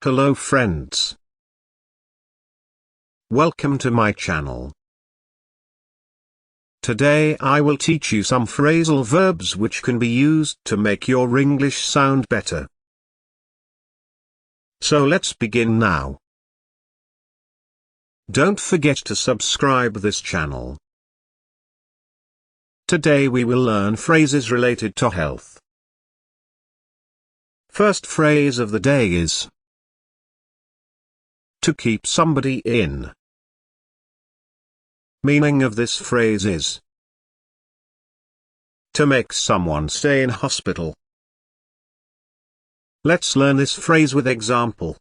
Hello friends. Welcome to my channel. Today I will teach you some phrasal verbs which can be used to make your English sound better. So let's begin now. Don't forget to subscribe this channel. Today we will learn phrases related to health. First phrase of the day is to keep somebody in. Meaning of this phrase is to make someone stay in hospital. Let's learn this phrase with example.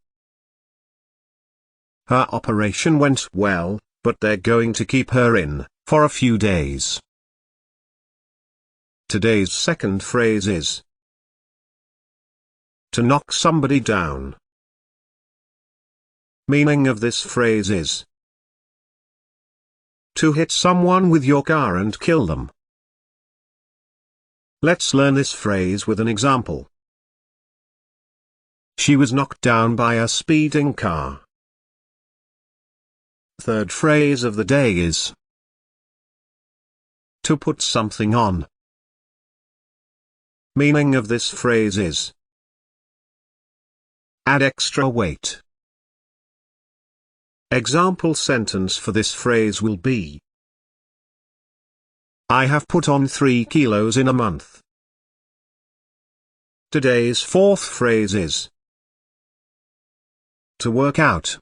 Her operation went well, but they're going to keep her in for a few days. Today's second phrase is to knock somebody down. Meaning of this phrase is to hit someone with your car and kill them. Let's learn this phrase with an example. She was knocked down by a speeding car. Third phrase of the day is to put something on. Meaning of this phrase is add extra weight. Example sentence for this phrase will be I have put on 3 kilos in a month. Today's fourth phrase is to work out.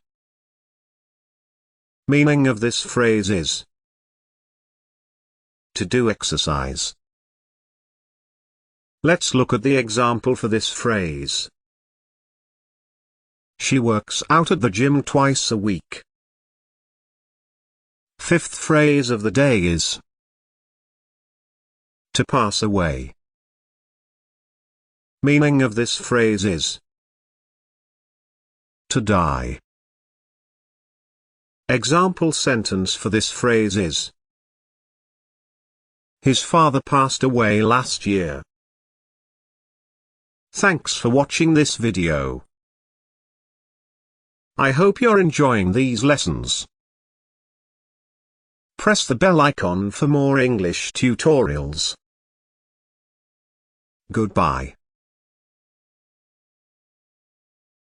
Meaning of this phrase is to do exercise. Let's look at the example for this phrase. She works out at the gym twice a week. Fifth phrase of the day is to pass away. Meaning of this phrase is to die. Example sentence for this phrase is his father passed away last year. Thanks for watching this video. I hope you're enjoying these lessons. Press the bell icon for more English tutorials. Goodbye.